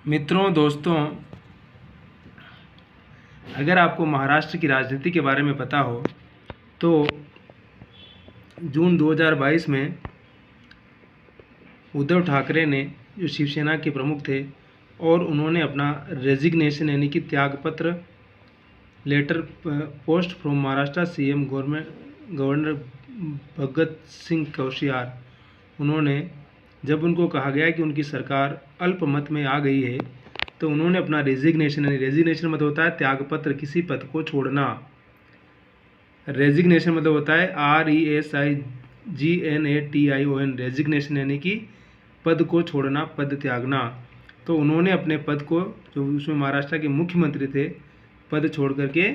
मित्रों, दोस्तों, अगर आपको महाराष्ट्र की राजनीति के बारे में पता हो तो जून 2022 में उद्धव ठाकरे ने, जो शिवसेना के प्रमुख थे, और उन्होंने अपना रेजिग्नेशन यानी कि त्यागपत्र letter post from Maharashtra CM governor Bhagat Singh Koshyari, उन्होंने जब उनको कहा गया कि उनकी सरकार अल्पमत में आ गई है तो उन्होंने अपना रेजिग्नेशन मतलब होता है त्यागपत्र, किसी पद को छोड़ना। रेजिग्नेशन मतलब होता है RESIGNATION, रेजिग्नेशन यानी कि पद को छोड़ना, पद त्यागना। तो उन्होंने अपने पद को, जो उसमें महाराष्ट्र के मुख्यमंत्री थे, पद छोड़ करके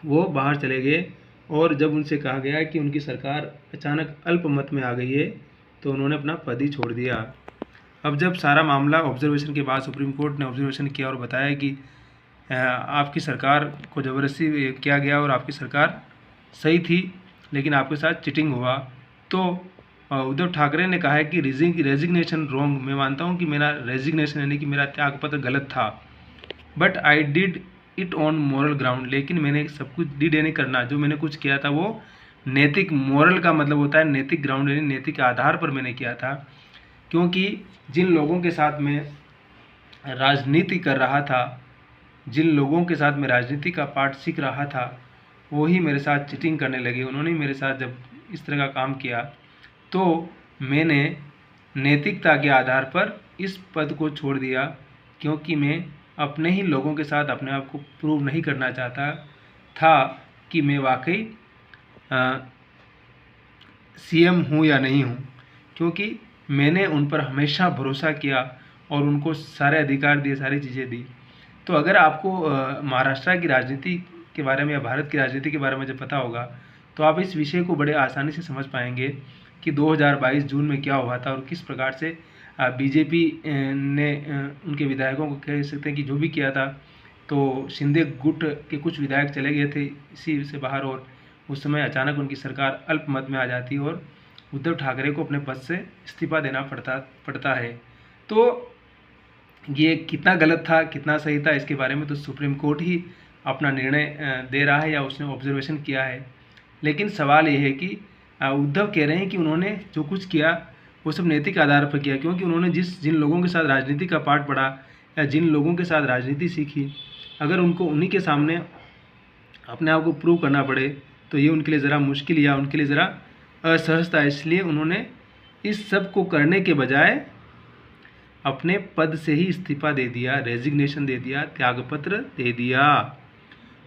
वो बाहर चले गए। और जब उनसे कहा गया कि उनकी सरकार अचानक अल्पमत में आ गई है तो उन्होंने अपना पद ही छोड़ दिया। अब जब सारा मामला ऑब्जर्वेशन के बाद सुप्रीम कोर्ट ने ऑब्जर्वेशन किया और बताया कि आपकी सरकार को ज़बरदस्ती किया गया और आपकी सरकार सही थी लेकिन आपके साथ चिटिंग हुआ, तो उद्धव ठाकरे ने कहा है कि रेजिग्नेशन रॉन्ग। मैं मानता हूं कि मेरा रेजिग्नेशन यानी कि मेरा त्यागपत्र गलत था, but I did it on moral ground. लेकिन मैंने सब कुछ डिड यानी करना, जो मैंने कुछ किया था वो नैतिक, मॉरल का मतलब होता है नैतिक ग्राउंड यानी नैतिक आधार पर मैंने किया था। क्योंकि जिन लोगों के साथ मैं राजनीति कर रहा था, जिन लोगों के साथ मैं राजनीति का पाठ सीख रहा था, वो ही मेरे साथ चिटिंग करने लगे। उन्होंने मेरे साथ जब इस तरह का काम किया तो मैंने नैतिकता के आधार पर इस पद को छोड़ दिया, क्योंकि मैं अपने ही लोगों के साथ अपने आप को प्रूव नहीं करना चाहता था कि मैं वाकई सीएम हूँ या नहीं हूँ। क्योंकि मैंने उन पर हमेशा भरोसा किया और उनको सारे अधिकार दिए, सारी चीज़ें दी। तो अगर आपको महाराष्ट्र की राजनीति के बारे में या भारत की राजनीति के बारे में जब पता होगा तो आप इस विषय को बड़े आसानी से समझ पाएंगे कि 2022 जून में क्या हुआ था और किस प्रकार से बीजेपी ने उनके विधायकों को, कह सकते हैं कि जो भी किया था। तो शिंदे गुट के कुछ विधायक चले गए थे इसी से बाहर, और उस समय अचानक उनकी सरकार अल्पमत में आ जाती और उद्धव ठाकरे को अपने पद से इस्तीफा देना पड़ता है। तो ये कितना गलत था, कितना सही था, इसके बारे में तो सुप्रीम कोर्ट ही अपना निर्णय दे रहा है या उसने ऑब्जर्वेशन किया है। लेकिन सवाल ये है कि उद्धव कह रहे हैं कि उन्होंने जो कुछ किया वो सब नैतिक आधार पर किया, क्योंकि उन्होंने जिन लोगों के साथ राजनीति का पाठ पढ़ा या जिन लोगों के साथ राजनीति सीखी, अगर उनको उन्हीं के सामने अपने आप को प्रूव करना पड़े तो ये उनके लिए ज़रा मुश्किल या उनके लिए ज़रा असहज था। इसलिए उन्होंने इस सब को करने के बजाय अपने पद से ही इस्तीफा दे दिया, रेजिग्नेशन दे दिया, त्यागपत्र दे दिया।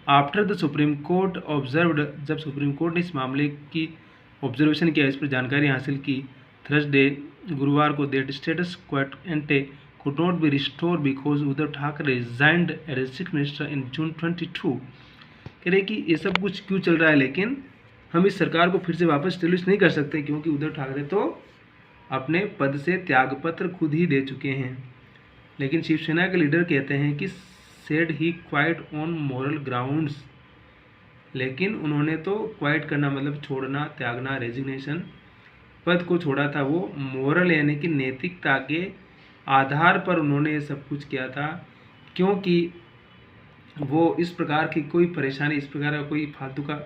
After the supreme court observed, जब सुप्रीम कोर्ट ने इस मामले की ऑब्जर्वेशन किया, इस पर जानकारी हासिल की, थर्सडे, गुरुवार को, that status quo ante could not be restored because Uddhav Thackeray resigned as chief minister in June 22। कह रहे कि ये सब कुछ क्यों चल रहा है, लेकिन हम इस सरकार को फिर से वापस स्टेब्लिश नहीं कर सकते क्योंकि उद्धव ठाकरे तो अपने पद से त्यागपत्र खुद ही दे चुके हैं। लेकिन शिवसेना के लीडर कहते हैं कि said he quite on moral grounds. लेकिन उन्होंने तो क्वाइट करना मतलब छोड़ना, त्यागना, रेजिग्नेशन, पद को छोड़ा था, वो मॉरल यानी कि नैतिकता के आधार पर उन्होंने ये सब कुछ किया था, क्योंकि वो इस प्रकार की कोई परेशानी, इस प्रकार का कोई फालतू का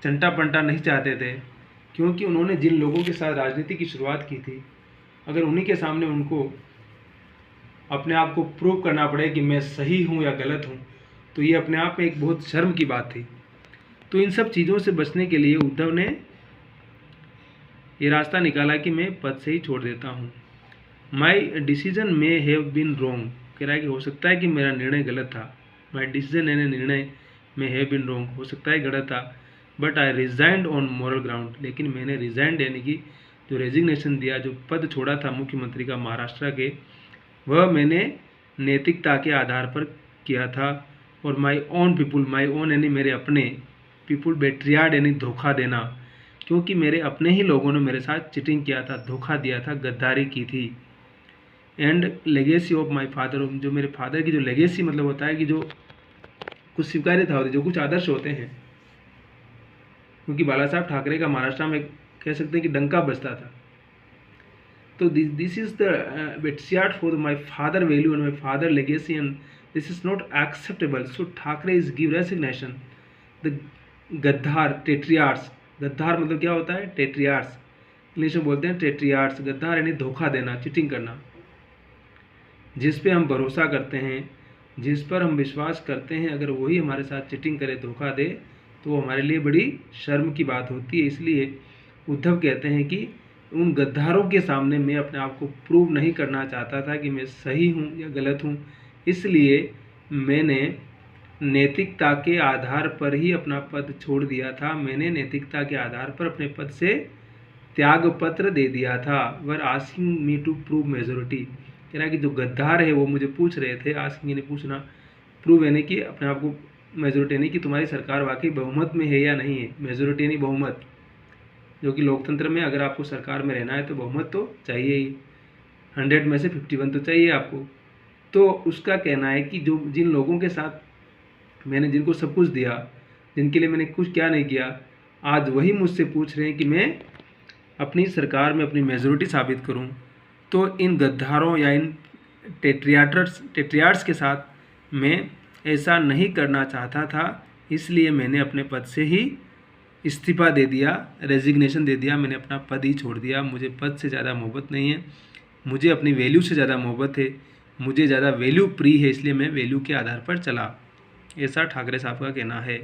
चंटा पंटा नहीं चाहते थे। क्योंकि उन्होंने जिन लोगों के साथ राजनीति की शुरुआत की थी, अगर उन्हीं के सामने उनको अपने आप को प्रूव करना पड़े कि मैं सही हूँ या गलत हूँ, तो ये अपने आप में एक बहुत शर्म की बात थी। तो इन सब चीज़ों से बचने के लिए उद्धव ने ये रास्ता निकाला कि मैं पद से ही छोड़ देता हूँ। My decision may have been wrong, कह रहा है कि हो सकता है कि मेरा निर्णय गलत था। माई डिसीजन यानी निर्णय में हैव बीन रॉन्ग, हो सकता है गलत था, but I resigned on moral ground. लेकिन मैंने रिजाइंड यानी कि जो रेजिग्नेशन दिया, जो पद छोड़ा था मुख्यमंत्री का महाराष्ट्र के, वह मैंने नैतिकता के आधार पर किया था। और my own people, my own यानी मेरे अपने, पीपुल बेट्रियाड यानी धोखा देना, क्योंकि मेरे अपने ही लोगों ने मेरे साथ चिटिंग किया था, धोखा दिया था, गद्दारी की थी। And legacy of my father, जो मेरे फादर की जो लेगेसी मतलब होता है कि जो कुछ स्वीकार्यता होती है, जो कुछ आदर्श होते हैं, क्योंकि बाला साहब ठाकरे का महाराष्ट्र में कह सकते हैं कि डंका बजता था। तो दिस इज़ द बेटसियाट for my father value and my father legacy and this is not acceptable, so Thackeray is give resignation. The गद्दार टेट्रियार्ड्स, गद्दार मतलब क्या होता है? टेट्रियार्ड्स, इंग्लिश में बोलते हैं टेट्रियार्ड्स। गद्दार यानी धोखा देना, चीटिंग करना। जिस पे हम भरोसा करते हैं, जिस पर हम विश्वास करते हैं, अगर वही हमारे साथ चीटिंग करे, धोखा दे, तो वो हमारे लिए बड़ी शर्म की बात होती है। इसलिए उद्धव कहते हैं कि उन गद्दारों के सामने मैं अपने आप को प्रूव नहीं करना चाहता था कि मैं सही हूँ या गलत हूँ, इसलिए मैंने नैतिकता के आधार पर ही अपना पद छोड़ दिया था। मैंने नैतिकता के आधार पर अपने पद से त्याग पत्र दे दिया था। Were asking me to prove majority, कह रहा है कि जो गद्दार है वो मुझे पूछ रहे थे, आस्किंग यानी पूछना, प्रूव यानी कि अपने आप को, मेजोरिटी यानी कि तुम्हारी सरकार वाकई बहुमत में है या नहीं है। मेजोरिटी यानी बहुमत, जो कि लोकतंत्र में अगर आपको सरकार में रहना है तो बहुमत तो चाहिए ही, 100 में से 51 तो चाहिए आपको। तो उसका कहना है कि जो जिन लोगों के साथ मैंने, जिनको सब कुछ दिया, जिनके लिए मैंने कुछ क्या नहीं किया, आज वही मुझसे पूछ रहे हैं कि मैं अपनी सरकार में अपनी मेजोरिटी साबित करूं। तो इन गद्दारों या इन टेट्रियार्ड्स के साथ मैं ऐसा नहीं करना चाहता था, इसलिए मैंने अपने पद से ही इस्तीफ़ा दे दिया, रेजिग्नेशन दे दिया। मैंने अपना पद ही छोड़ दिया। मुझे पद से ज़्यादा मोहब्बत नहीं है, मुझे अपनी वैल्यू से ज़्यादा मोहब्बत है, मुझे ज़्यादा वैल्यू प्रिय है, इसलिए मैं वैल्यू के आधार पर चला। ऐसा ठाकरे साहब का कहना है।